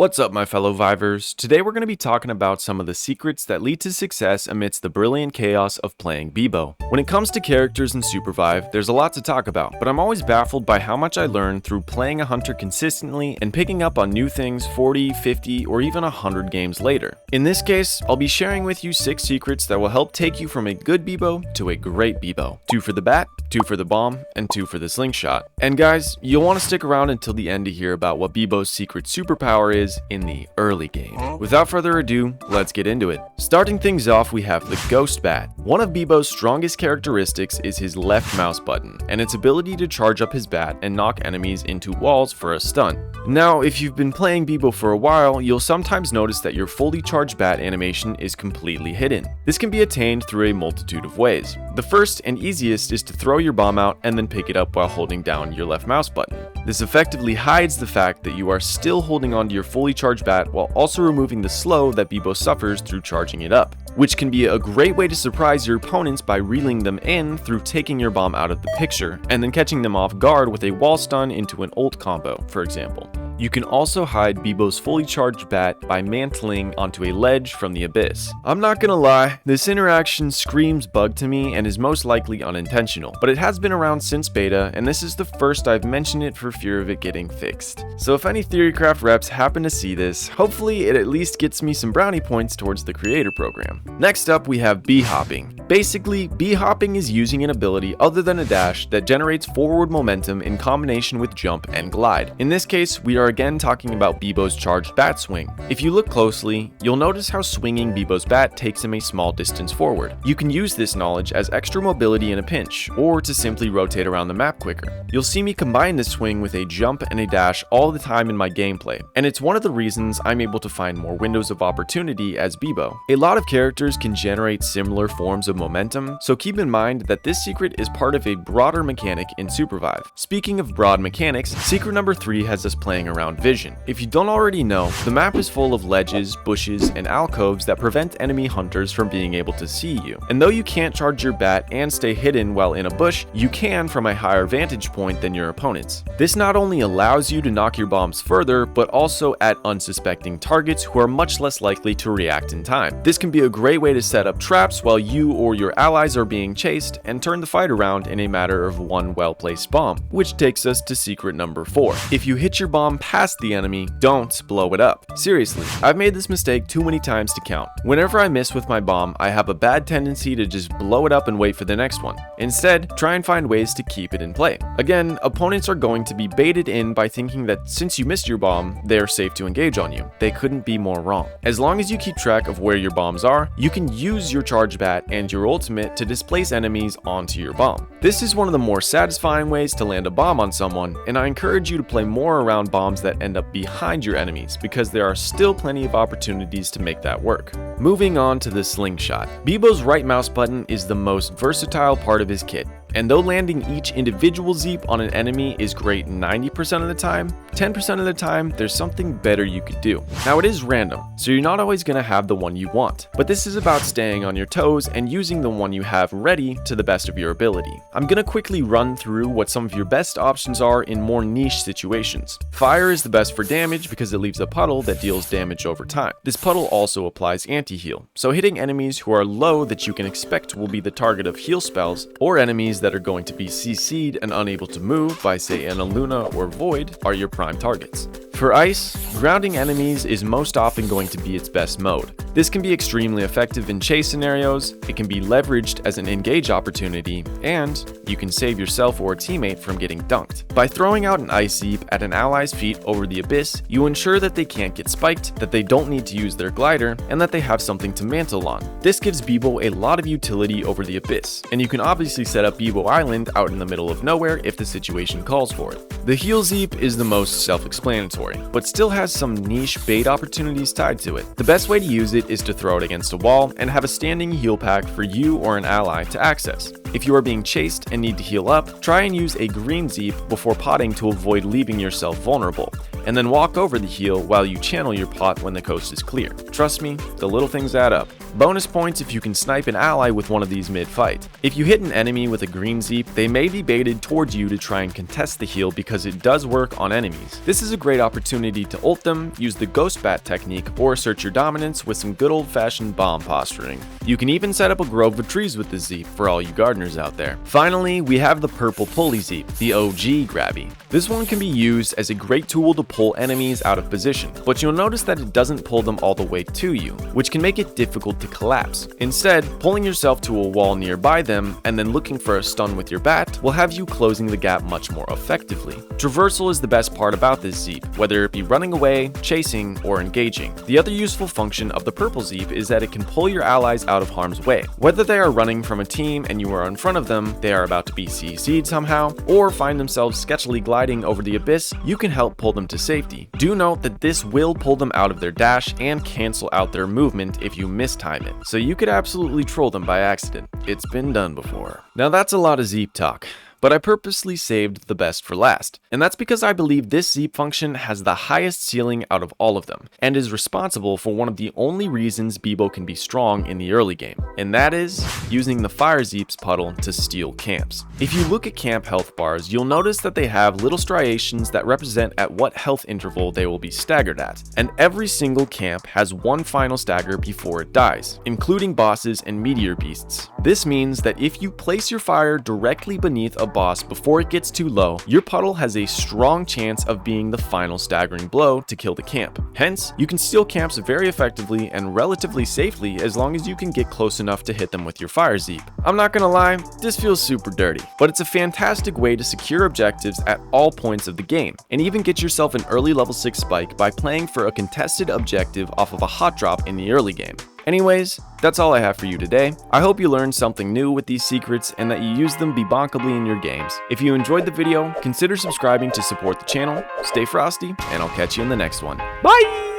What's up, my fellow Vivers? Today we're going to be talking about some of the secrets that lead to success amidst the brilliant chaos of playing Beebo. When it comes to characters in Supervive, there's a lot to talk about, but I'm always baffled by how much I learned through playing a hunter consistently and picking up on new things 40, 50, or even 100 games later. In this case, I'll be sharing with you 6 secrets that will help take you from a good Beebo to a great Beebo. 2 for the bat, 2 for the bomb, and 2 for the slingshot. And guys, you'll want to stick around until the end to hear about what Beebo's secret superpower is in the early game. Without further ado, let's get into it. Starting things off, we have the Ghost Bat. One of Beebo's strongest characteristics is his left mouse button, and its ability to charge up his bat and knock enemies into walls for a stun. Now, if you've been playing Beebo for a while, you'll sometimes notice that your fully charged bat animation is completely hidden. This can be attained through a multitude of ways. The first and easiest is to throw your bomb out and then pick it up while holding down your left mouse button. This effectively hides the fact that you are still holding onto your fully charged bat while also removing the slow that Beebo suffers through charging it up, which can be a great way to surprise your opponents by reeling them in through taking your bomb out of the picture and then catching them off guard with a wall stun into an ult combo, for example. You can also hide Beebo's fully charged bat by mantling onto a ledge from the abyss. I'm not gonna lie, this interaction screams bug to me and is most likely unintentional, but it has been around since beta, and this is the first I've mentioned it for fear of it getting fixed. So if any Theorycraft reps happen to see this, hopefully it at least gets me some brownie points towards the creator program. Next up, we have bee hopping. Basically, bee hopping is using an ability other than a dash that generates forward momentum in combination with jump and glide. In this case, we are again talking about Beebo's charged bat swing. If you look closely, you'll notice how swinging Beebo's bat takes him a small distance forward. You can use this knowledge as extra mobility in a pinch, or to simply rotate around the map quicker. You'll see me combine this swing with a jump and a dash all the time in my gameplay, and it's one of the reasons I'm able to find more windows of opportunity as Beebo. A lot of characters can generate similar forms of momentum, so keep in mind that this secret is part of a broader mechanic in Supervive. Speaking of broad mechanics, secret number 3 has us playing around vision. If you don't already know, the map is full of ledges, bushes, and alcoves that prevent enemy hunters from being able to see you. And though you can't charge your bat and stay hidden while in a bush, you can from a higher vantage point than your opponents. This not only allows you to knock your bombs further, but also at unsuspecting targets who are much less likely to react in time. This can be a great way to set up traps while you or your allies are being chased and turn the fight around in a matter of one well-placed bomb, which takes us to secret number 4. If you hit your bomb past the enemy, don't blow it up. Seriously, I've made this mistake too many times to count. Whenever I miss with my bomb, I have a bad tendency to just blow it up and wait for the next one. Instead, try and find ways to keep it in play. Again, opponents are going to be baited in by thinking that since you missed your bomb, they are safe to engage on you. They couldn't be more wrong. As long as you keep track of where your bombs are, you can use your charge bat and your ultimate to displace enemies onto your bomb. This is one of the more satisfying ways to land a bomb on someone, and I encourage you to play more around bombs that end up behind your enemies because there are still plenty of opportunities to make that work. Moving on to the slingshot. Beebo's right mouse button is the most versatile part of his kit. And though landing each individual Zeep on an enemy is great 90% of the time, 10% of the time, there's something better you could do. Now it is random, so you're not always going to have the one you want, but this is about staying on your toes and using the one you have ready to the best of your ability. I'm going to quickly run through what some of your best options are in more niche situations. Fire is the best for damage because it leaves a puddle that deals damage over time. This puddle also applies anti-heal, so hitting enemies who are low that you can expect will be the target of heal spells, or enemies that are going to be CC'd and unable to move by say an Luna or Void are your prime targets. For ice, grounding enemies is most often going to be its best mode. This can be extremely effective in chase scenarios, it can be leveraged as an engage opportunity, and you can save yourself or a teammate from getting dunked. By throwing out an ice Zeep at an ally's feet over the abyss, you ensure that they can't get spiked, that they don't need to use their glider, and that they have something to mantle on. This gives Beebo a lot of utility over the abyss, and you can obviously set up Beebo Island out in the middle of nowhere if the situation calls for it. The heal Zeep is the most self-explanatory, but still has some niche bait opportunities tied to it. The best way to use it is to throw it against a wall and have a standing heal pack for you or an ally to access. If you are being chased and need to heal up, try and use a green Zeep before potting to avoid leaving yourself vulnerable. and then walk over the heal while you channel your pot when the coast is clear. Trust me, the little things add up. Bonus points if you can snipe an ally with one of these mid-fight. If you hit an enemy with a green Zeep, they may be baited towards you to try and contest the heal because it does work on enemies. This is a great opportunity to ult them, use the Ghost Bat technique, or assert your dominance with some good old-fashioned bomb posturing. You can even set up a grove of trees with the Zeep for all you gardeners out there. Finally, we have the purple pulley Zeep, the OG grabby. This one can be used as a great tool to pull enemies out of position, but you'll notice that it doesn't pull them all the way to you, which can make it difficult to collapse. Instead, pulling yourself to a wall nearby them and then looking for a stun with your bat will have you closing the gap much more effectively. Traversal is the best part about this Zeep, whether it be running away, chasing, or engaging. The other useful function of the purple Zeep is that it can pull your allies out of harm's way. Whether they are running from a team and you are in front of them, they are about to be CC'd somehow, or find themselves sketchily gliding over the abyss, you can help pull them to safety. Do note that this will pull them out of their dash and cancel out their movement if you mistime it, so you could absolutely troll them by accident. It's been done before. Now that's a lot of Zeep talk, but I purposely saved the best for last, and that's because I believe this Zeep function has the highest ceiling out of all of them, and is responsible for one of the only reasons Beebo can be strong in the early game, and that is using the Fire Zeep's puddle to steal camps. If you look at camp health bars, you'll notice that they have little striations that represent at what health interval they will be staggered at, and every single camp has one final stagger before it dies, including bosses and meteor beasts. This means that if you place your fire directly beneath a boss before it gets too low, your puddle has a strong chance of being the final staggering blow to kill the camp. Hence, you can steal camps very effectively and relatively safely as long as you can get close enough to hit them with your Fire Zeep. I'm not gonna lie, this feels super dirty, but it's a fantastic way to secure objectives at all points of the game, and even get yourself an early level 6 spike by playing for a contested objective off of a hot drop in the early game. Anyways, that's all I have for you today. I hope you learned something new with these secrets and that you use them Be-Bonkably in your games. If you enjoyed the video, consider subscribing to support the channel. Stay frosty, and I'll catch you in the next one. Bye!